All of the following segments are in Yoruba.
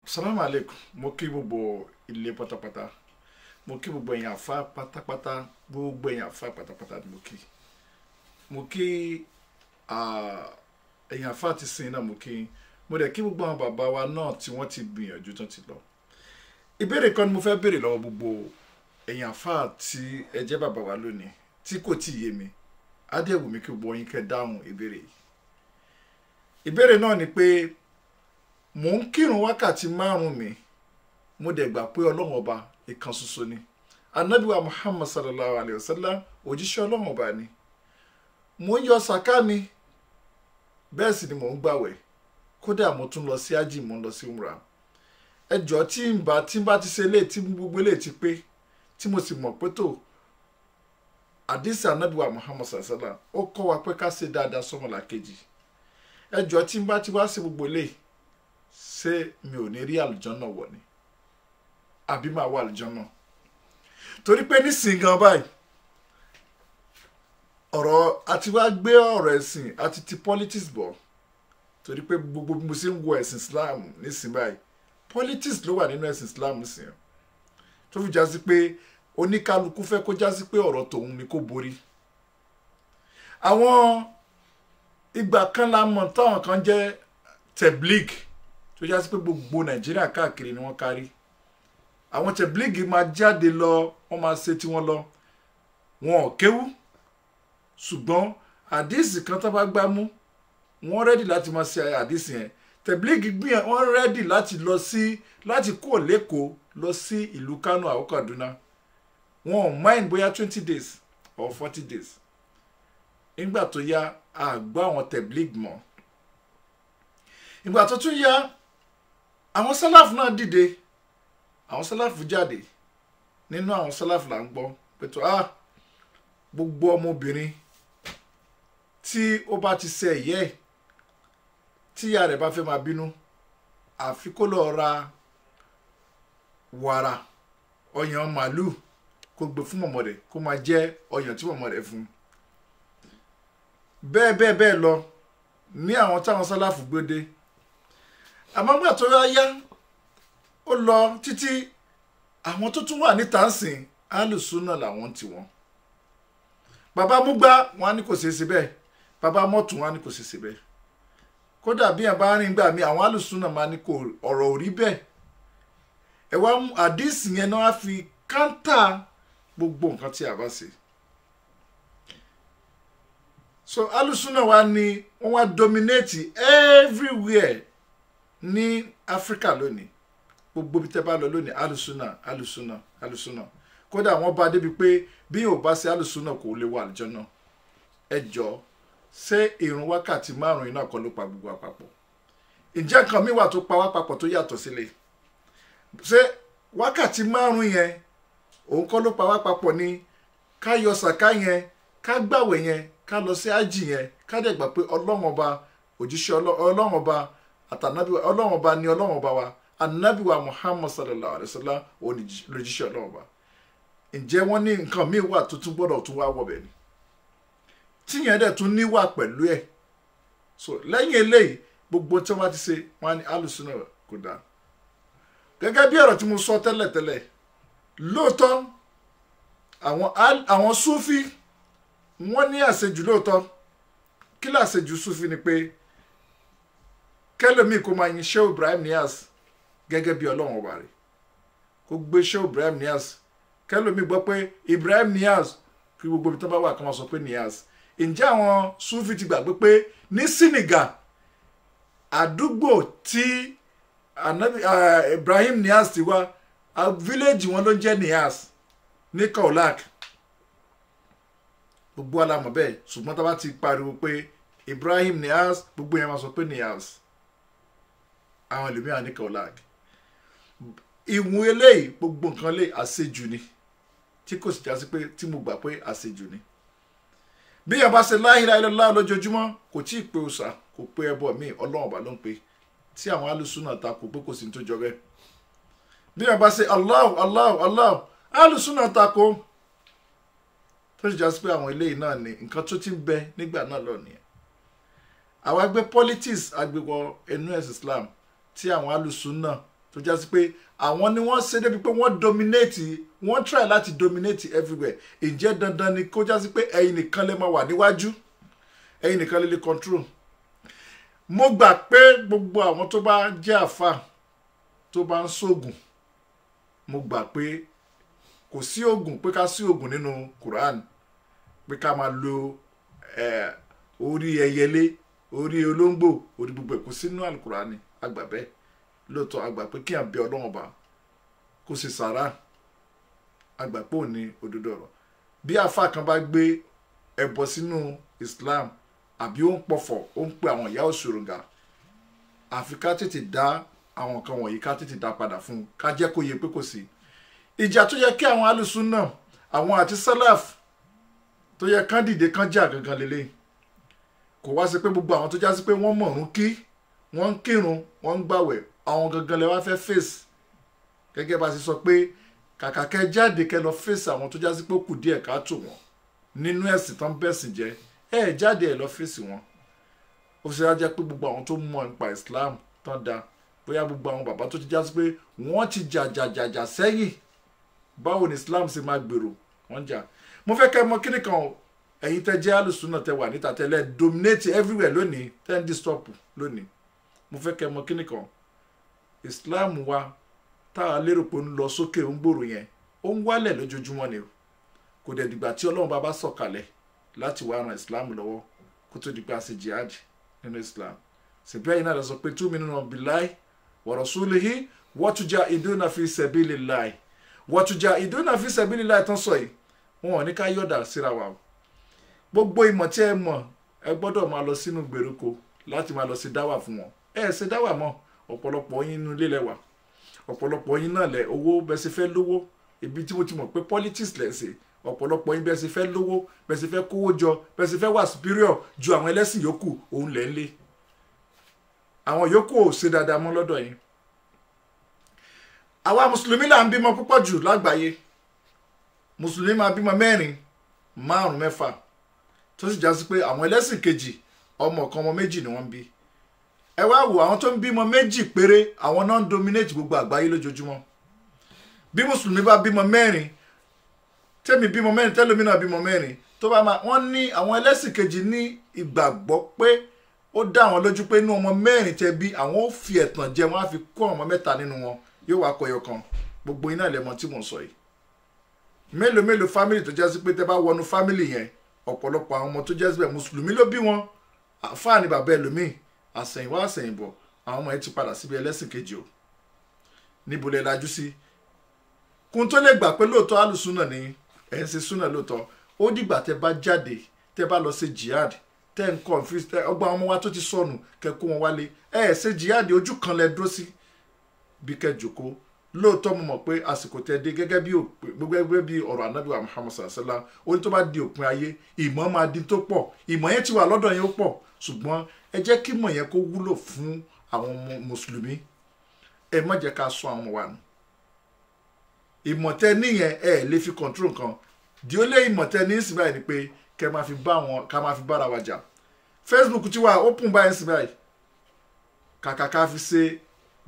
Salaam alaikum, mo kí gbogbo ilé pátápátá, mo kí gbogbo èèyàn àfá pátápátá, gbogbo èèyàn àfá pátápátá ni mo kí. Mo kí èèyàn àfá ti sin náà mo kí. Mo dẹ̀ kí gbogbo àwọn bàbá wa náà tí wọ́n ti gbìyànjú tán ti lọ. Ìbéèrè kan ni mo fẹ́ béèrè lọ́wọ́ gbogbo èèyàn àfá tí ẹ jẹ́ bàbá wa lónìí tí kò tí yé mi. Á dẹ̀ wù mí kí gbogbo yín kẹ́ dáhùn ìbéèrè yìí. Ìbéèrè náà ni pé mò ń kírun wákàtí 5 mi mo dẹ̀ gbà pé Ọlọ́run ọba ìkan ṣoṣo ni. Ànábì wa Muhammad sallallahu alayhi wa sallam òjíṣẹ́ Ọlọ́run ọba ni. Mo ń yọ sàká mi bẹ́ẹ̀ sì ni mò ń gbàwẹ̀ kódà mo tún lọ sí ájì mo ń lọ sí umrah. Ẹ jọ̀ọ́ tí n bá ti ṣe eléyìí tí gbogbo eléyìí ti pé tí mo sì mọ̀ pé tó àdìsí Ànábì wa Muhammad sallallahu alayhi wa sallam ó kọ́ wa pé ká ṣe dáadáa sọ́mọlàkejì. Ẹ jọ̀ọ́ tí n bá ti wá sí gbogbo eléyìí ṣé mi ò ní rí àlùjànnà wọ̀ ni àbí máa wà àlùjànnà? Torí pé nísìnyí gan báyìí ọ̀rọ̀ àti wá gbé ọ̀rọ̀ ẹ̀sìn àti ti politics bọ̀ torí pé gbogbo bí mo ṣe ń wo ẹ̀sìn Islam nísìnyí báyìí politics ló wà nínú ẹ̀sìn Islam nísìnyí tó fi jásí pé oníkálukú fẹ́ kó jásí pé ọ̀rọ̀ tòun ni kó borí. Àwọn ìgbà kan la mọ̀ táwọn kan jẹ́ teblig tó jásí pé gbogbo Nàìjíríà káàkiri ni wọ́n kárí. Àwọn tẹ̀blígì máa jáde lọ wọ́n máa ṣe tí wọ́n lọ wọn ò kéwú ṣùgbọ́n àdísì kan tó bá gbá mú wọ́n rẹ́dì láti máa ṣe àdísì yẹn. Tẹ̀blígì gbìyànjú wọ́n rẹ́dì láti kó lẹ́kọ̀ọ́ lọ sí ìlú Kánò àwọn Kaduna wọn ò mind bóyá 20 days or 40 days. Nígbà tó yá àgbà àwọn tẹ̀blígì mọ́. Ìgbà tó tún yá àwọn sálàfù náà dìde àwọn sálàfù jáde nínú àwọn sálàfù là ń gbọ́ pé tó gbogbo ọmọbìnrin tí ó bá ti ṣe ẹ̀yẹ́ ẹ̀ tí ìyá rẹ̀ bá fẹ́ máa bínú àfi kó lọ ra wàrà ọyàn màálù kó gbé fún mọ̀mọ́ rẹ̀ kó máa jẹ́ ọyàn tí mọ̀mọ́ rẹ̀ fún. Bẹ́ẹ̀ lọ ní àwọn táwọn sálàfù gbédé. Àmọ́ gbà tó yá ó lọ títí àwọn tó tún wà níta ń sìn alùsùnà làwọn ti wọn. Bàbá múgbà wọn á ní kò ṣeé ṣe bẹ́ẹ̀ bàbá mọ́tún wọn á ní kò ṣeé ṣe bẹ́ẹ̀. Kódà bí ẹ̀ bá rìn gbà mí àwọn alùsùnà máa ní kò ọ̀rọ̀ ò rí bẹ́ẹ̀. Ẹ wá àdísì yẹn náà á fi káńtà gbogbo nǹkan tí a bá ṣe. So alùsùnà wa ni wọ́n wá dominate everywhere ní Áfíríkà lónìí. Gbogbo bí tẹ́ bá lọ lónìí alùsùnà kódà wọ́n bá débi pé bí yóò bá ṣe alùsùnà kò lè wà àlùjànnà. Ẹ jọ̀ọ́ ṣé ìrun wákàtí 5 iná kan ló pa gbogbo àpapọ̀? Ǹjẹ́ nǹkan mi wà tó pa wá papọ̀ tó yàtọ̀ sílẹ̀? Ṣé wákàtí 5 yẹn òun kọ́ ló pa wá papọ̀ ni ká yọ sàká yẹn ká gbàwẹ̀ yẹn ká lọ sí ájì yẹn ká dẹ̀ gbà pé Ọlọ́run ọba òjíṣẹ́ Ọlọ́run ọba àtànábì Ọlọ́run ọba ni Ọlọ́run ọba wa Ànábì wa Muhammad sallallahu alayhi wa sallam olùjíṣẹ́ Ọlọ́run ọba. Ǹjẹ́ wọ́n ní nǹkan míì wà tó tún gbọ́dọ̀ tún wá wọ̀bẹ̀ ni tíyẹn dẹ̀ tún níwà pẹ̀lú ẹ̀. So lẹ́yìn eléyìí gbogbo tí wọ́n ti ṣe wọ́n á ní alùsùnà kò dáa. Gẹ́gẹ́ bí ọ̀rọ̀ tí mo sọ tẹ́lẹ̀tẹ́lẹ̀ lóòótọ́ àwọn Súfí wọ́n ní àṣejù lóòótọ́. Kí làṣejù Súfí ni pé kẹlòmíì kó máa yin Shehu Ibrahim Niyas gẹ́gẹ́ bí Ọlọ́run ọba rẹ̀ kó gbé Shehu Ibrahim Niyas kẹlòmíì gbọ́ pé Ibrahim Niyas kí gbogbo ibi tó bá wà kí wọ́n sọ pé Niyas. Ǹjẹ́ àwọn Súfì ti gbàgbé pé ní Senegal àdúgbò tí Ibrahim Niyas ti wá village wọn ló jẹ́ Niyas ní Kaolack. Gbogbo alamọ̀ bẹ́ẹ̀ ṣùgbọ́n tá bá ti pariwo pé Ibrahim Niyas gbogbo yẹn máa sọ pé Niyas àwọn ẹlòmíràn ní Kaolack. Ìwọ̀n eléyìí gbogbo nǹkan lè àṣejù ni tí kò sì já sí pé tí mo gbà pé àṣejù ni. Bí yẹn bá ṣe la ilaha illallah lójoojúmọ́ kò tí ì pé òòṣà kò pé ẹbọ míì Ọlọ́run ọba ló ń pe tí àwọn alùsùnà ta kò pé kò sí ní tó jọ bẹ́ẹ̀. Bí yẹn bá ṣe Allahu alùsùnà ta kò tó sì já sí pé àwọn eléyìí náà ni nǹkan tó ti ń bẹ nígbà náà lọ nìyẹn. Àwa gbé politics agbègbè ẹnu ẹ̀sìn Islam tí àwọn alùsùnà tó já sí pé àwọn ni wọ́n ṣe débi pé wọ́n dominate, wọ́n try láti dominate everywhere. Ǹjẹ́ dandan ni kó já sí pé ẹ̀yin nìkan lè máa wà níwájú, ẹ̀yin nìkan lè control? Mo gbà pé gbogbo àwọn tó bá jẹ́ àfà tó bá ń ṣògùn, mo gbà pé kò sí ògùn pé ká sí ògùn nínú Quran, pé ká máa lo orí ẹyẹlé, orí olóńgbò, orí gbogbo ẹ̀ kò sí nínú Al-Qur'ani. Àgbà bẹ́ẹ̀ lóòótọ́, àgbà pé kí à ń bẹ Ọlọ́run Ọba kó sì sàrà, àgbà pé òní òdodo ọ̀rọ̀. Bí àfà kan bá gbé ẹbọ sínú Islam àbí ó ń pọ̀fọ̀, ó ń pe àwọn ìyá òṣòròǹgà, àfi ká tètè dá àwọn kan wọ̀nyí, ká tètè dá padà fún un, ká jẹ́ kó yé pé kò sí. Ìjà tó yẹ kí àwọn alùsùnnà, àwọn àti sálàf tó yẹ kán dìde kán jà gangan lélẹ̀. Kò wá sí pé gbogbo àwọn tó já sí pé wọ́n mọ̀rún kí, wọ́n ń kírun, wọ́n ń gbàwẹ̀, àwọn gangan lẹ wá fẹ́ fèsì. Gẹ́gẹ́ bá ṣe sọ pé kàkà kẹ́ jáde kẹ́ lọ fèsì àwọn tó já sí pé ó kù díẹ̀ ká tò wọ́n nínú ẹ̀sìn tán bẹ̀sìn jẹ́, jáde ẹ̀ lọ fèsì wọn. Ó ṣe á jẹ́ pé gbogbo àwọn tó mọ̀ nípa Islam tán da, bóyá gbogbo àwọn bàbá tó ti já sí pé wọ́n ti jà sẹ́yìn, báwo ni Islam ṣe máa gbèrò, wọ́n jà. Mo fẹ́ kẹ́ mọ̀ kíní kan o, ẹ̀yin tẹ́ jẹ́ alùsùnnà tẹ́ wà níta tẹ́lẹ̀ dominate everywhere lónìí, tẹ́ ń disturb lónìí. Mo fẹ́ kẹ́ mọ̀ kíní kan, Islam wa tá a lérò pé ń lọ sókè, ń gbòòrò yẹn, ó ń wálẹ̀ lójoojúmọ́ ni o. Kò dẹ̀ dìgbà tí Ọlọ́run bá sọ̀kalẹ̀ láti wá ran Islam lọ́wọ́ kó tó di pé a ṣe jihad nínú Islam. Ṣèbí ẹ̀yin náà lọ sọ pé tu'minuna billahi wa rasulihi wa tujahiduna fi sabilillahi. Wa tujahiduna fi sabilillahi tán sọ yìí, wọn ò ní ká yọ̀dà síra wa o. Gbogbo ìmọ̀ tí ẹ mọ̀, ẹ gbọ́dọ̀ máa lọ sínú gbèríko láti máa lọ sí dáwà fún wọn. Ṣe dáwà mọ́, ọ̀pọ̀lọpọ̀ yín inú ilé lẹ́wà, ọ̀pọ̀lọpọ̀ yín náà lẹ owó bẹ́ẹ̀ sì fẹ́ lówó, ibi tí mo ti mọ̀ pé politics lẹ̀ ṣe, ọ̀pọ̀lọpọ̀ yín bẹ́ẹ̀ sì fẹ́ lówó, bẹ́ẹ̀ sì fẹ́ kówó jọ, bẹ́ẹ̀ sì fẹ́ wà superior ju àwọn ẹlẹ́sìn yòókù, òun lẹ̀ ń lé. Àwọn yòókù ò ṣe dáadáa mọ́ lọ́dọ̀ yín. Àwa mùsùlùmí là ń bímọ púpọ̀ jù lágbàáyé. Mùsùlùmí máa bímọ 4, 5, 6, tó sì já sí pé àwọn ẹlẹ́sìn kejì ọmọ kan ọmọ 2 ni wọ́n bí. Ẹ wá wò àwọn tó ń bímọ 2 péré, àwọn náà ń dominate gbogbo àgbáyé lójoojúmọ́. Bí mùsùlùmí bá bímọ 4, tẹ́mi bímọ 4, tẹ́lómi náà bímọ 4, tó bá máa, wọ́n ní àwọn ẹlẹ́sìn kejì ní ìgbàgbọ́ pé ó dá àwọn lójú pé inú ọmọ 4 tẹ́ bí àwọn ó fi ẹ̀tàn jẹ, wọ́n á fi kó ọmọ 3 nínú wọn, yóò wá kọyọ kan. Gbogbo iná lẹ́mọ tí mò ń sọ yìí. Mélòó family tó jẹ́ sí pé tẹ́ bá wọnú family yẹn, ọ̀pọ̀lọpọ̀ àwọn ọmọ tó jẹ́ síbẹ̀ mùsùlùmí ló bí wọn, àfáà ni bàbá ẹlòmíì, àsẹ̀yìnwá àsẹ̀yìnbọ̀, àwọn ọmọ yẹn ti padà síbi ẹlẹ́sìn kejì o. Níbo lẹ lajú sí? Kún tó lè gbà pé lóòótọ́ alùsùnnà ni ẹ̀ ń ṣe súnà lóòótọ́, ó dìgbà tẹ́ bá jáde, tẹ́ bá lọ ṣe jihad, tẹ́ ń confuse, ọgbà ọmọ wa tó ti sọnù kẹ́ kó wọn wálé. Ṣe jihad ojú kan lẹ dúró sí bí kẹ́ jókòó. Lóòótọ́ mo mọ̀ pé àsìkò tẹ́ dé gẹ́gẹ́ bí ọ̀rọ̀ Ànábì wa Muhammad sallallahu alaihi wasallam, ó ní tó bá di òpin ayé, ìmọ̀ máa di tó pọ̀. Ìmọ̀ yẹn ti wà lọ́dọ̀ yẹn ó pọ̀, ṣùgbọ́n ẹ jẹ́ kí ìmọ̀ yẹn kó wúlò fún àwọn mùsùlùmí. Ẹ má jẹ́ ká sọ àwọn ọmọ wa nù. Ìmọ̀ tẹ́ níyẹn lè fi control nǹkan. Di ó lé ìmọ̀ tẹ́ ní ìsìn báyìí ni pé ká máa fi bára wa jà. Facebook ti wà open báyìí ìsìn báyìí. Kàkà ká fi ṣe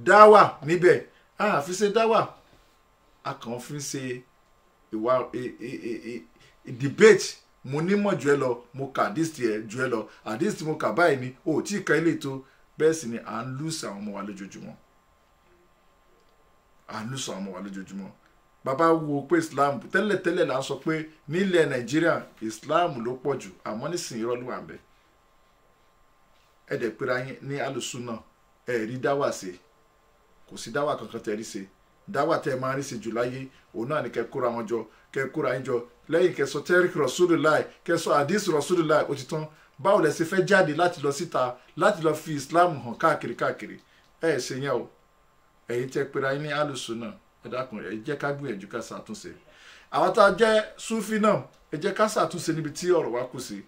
dáwà níbẹ̀, a fi ṣe dáwà, a kàn fi ṣe debate. Mo nímọ̀ jù ẹ lọ, mo kà àdìsí ẹ jù ẹ lọ, àdìsí mo kà báyìí ni, o tí ì ka ilé tó. Bẹ́ẹ̀ sì ni à ń lùsì àwọn ọmọ wa lójoojúmọ́. Bàbá wo pé Islam tẹ́lẹ̀ là ń sọ pé nílẹ̀ Nàìjíríà Islam ló pọ̀ jù, àmọ́ nísìnyí irọ́ ló wà ń bẹ. Ẹ̀dẹ̀ pera yín ní alùsùnnà, rí dáwà ṣe, kò sí dáwà kankan tẹ́ rí ṣe. Dáwà tẹ́ máa rí ṣe jù láyé, òun náà ni kẹ́ kóra wọn jọ, kẹ́ kóra yín jọ, lẹ́yìn kẹ́ sọ tẹ́ríkì Rasulullah, kẹ́ sọ àdìsí Rasulullah, ó ti tán. Báwo lẹ ṣe fẹ́ jáde láti lọ síta láti lọ fi Islam hàn káàkiri? Ṣe yẹn o. Ẹ̀yin tẹ́ pera yín ní alùsùnnà, ẹ dákun, ẹ jẹ́ ká gbìyànjú ká ṣàtúnṣe. Àwọn tá a jẹ́ Súfì náà, ẹ jẹ́ ká ṣàtúnṣe níbi tí ọ̀rọ̀ wa kù sí.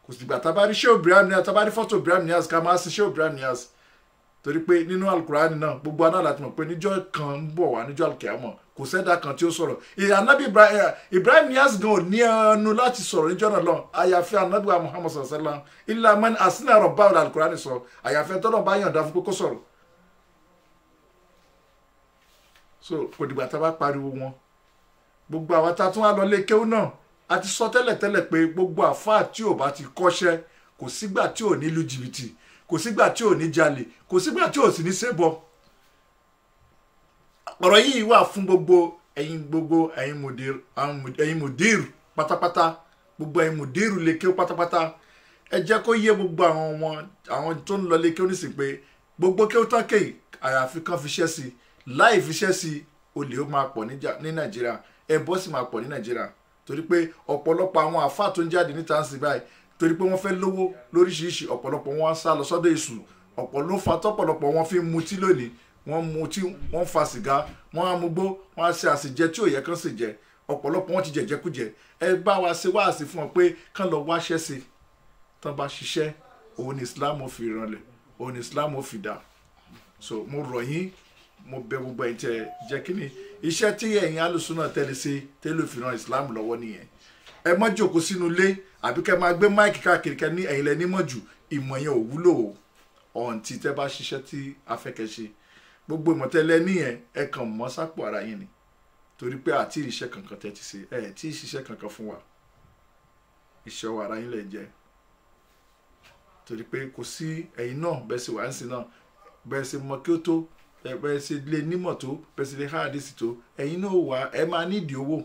Kò sì gbà tá a bá rí Sheikh Ibrahim Niasse, tá a bá rí fọ́tò Ibrahim Niasse, ká máa ṣe Sheikh Ibrahim Niasse. Torí pé nínú Al-Qur'ani náà gbogbo aná láti mọ̀ pé níjọ́ kan ń bọ̀ wá, níjọ́ Al-Qiyamah, kò sẹ́dá kan tí ó sọ̀rọ̀. Ànábì Ibrahim Niasse gan ò ní ẹnu láti sọ̀rọ̀ níjọ́ náà lọ, àyàfi Ànábì wa Muhammad sallallahu alaihi wasallam, illa man asna rabbahu, Al-Qur'ani sọ, àyàfi tọ́lọ̀ bá yàn dá fún pé kó sọ̀rọ̀. so kò dìgbà tá a bá pariwo wọn gbogbo àwọn tá a tún wá lọ lé kéwú náà a ti sọ tẹ́lẹ̀tẹ́lẹ̀ pé gbogbo àfáà tí ò bá ti kọ́ṣẹ́ kò sígbà tí ò ní lu jìbìtì kò sígbà tí ò ní jalè kò sígbà tí ò sì ní ṣẹbọ ọ̀rọ̀ yìí wà fún gbogbo ẹ̀yin mùdírù pátápátá gbogbo ẹ̀yin mùdírù lè kéwú pátápátá ẹ jẹ́ kó yé gbogbo àwọn tó ń lọ lé kéwú nísìnyí pé gbogbo kéwú tán kéyì àyàfi kan fiṣẹ́ sí láì fiṣẹ́ sí olè ó máa pọ̀ ní nàìjíríà ẹbọ sì máa pọ̀ ní nàìjíríà torí pé ọ̀pọ̀lọpọ̀ àwọn àfáà tó ń jáde níta ń sìn báyìí torí pé wọ́n fẹ́ lówó lóríṣiríṣi ọ̀pọ̀lọpọ̀ wọn sá lọ sọ́dọ̀ èṣù tọ́pọ̀lọpọ̀ wọn fi ń mutí lónìí wọ́n mutí wọ́n fa sìgá wọ́n á mugbó wọ́n á ṣe àṣejẹ tí ò yẹ kán sì jẹ ọ̀pọ̀lọpọ̀ wọn ti jẹjẹkújẹ ẹ bá wa ṣe wáàsí fún wọn pé kán lọ wáṣẹ́ sí tán bá ṣiṣẹ́ òun ni islam ó fi ranlẹ̀ òun ni islam ó fi dá so mo rọ̀ yín mo bẹ̀ gbogbo ẹ̀yin tẹ́ jẹ́ kí ni iṣẹ́ tí ẹ̀yin alùsùnà tẹ́lẹ̀ ṣe tẹ́lẹ̀ fi ran islam lọ́wọ́ nìyẹn ẹ má jókòó sínú ilé àbí kẹ́ máa gbé máìkì káàkiri kẹ́ ní ẹ̀yin lẹ nímọ̀ jù ìmọ̀ yẹn ò wúlò ọ̀ǹtí tẹ́ bá ṣiṣẹ́ tí afẹ́kẹ́ ṣe gbogbo ìmọ̀ tẹ́lẹ̀ níyẹn ẹ kàn mọ́ sápò ara yín ni torí pé àti ìṣiṣẹ́ kankan tẹ́ ti ṣe tí ìṣiṣẹ́ kankan fún wa iṣẹ́ wa ara yín lẹ̀ jẹ́ torí pé kò sí ẹ̀yin náà bẹ́ẹ̀ sì wà ń sìn náà bẹ́ẹ̀ sì mọ kí ó tó bẹ́ẹ̀ sì lè nímọ̀ tó bẹ́ẹ̀ sì lè hádìsì tó ẹ̀yin náà wà ẹ máa nídìí owó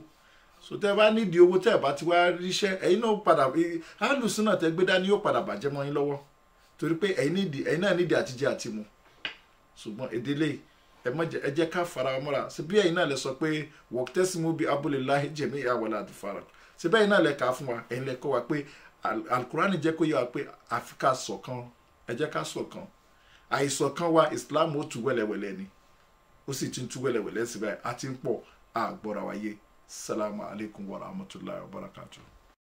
so tẹ́ bá nídìí owó tẹ́ bá ti wá ríṣẹ́ ẹ̀yin náà padà alùsùnà tẹ́ gbé dání yóò padà bàjẹ́ mọ́ yín lọ́wọ́ torí pé ẹ̀yin náà nídìí àtijẹ àti mu ṣùgbọ́n èdèlé ẹ jẹ́ ká fara mọ́ra ṣe bí ẹ̀yin náà lè sọ pé waqtasimu bi hablillahi jami'an wala tafarraqu ṣe bẹ́ẹ̀ náà lè kà á fún wa ẹ̀yin lè kọ́ wa pé alukurani jẹ́ kó yé wa pé àfikà ṣọ̀kan ẹ jẹ́ ká ṣọ̀kan àìṣọ̀kan wa islam ó tú wẹ́lẹ́wẹ́lẹ́ ni ó sì ti ń tú wẹ́lẹ́wẹ́lẹ́ síbẹ̀ àti ń pọ̀ àgbọ̀ra wáyé salamu alaykum wa rahmatulahi wa barakatuh.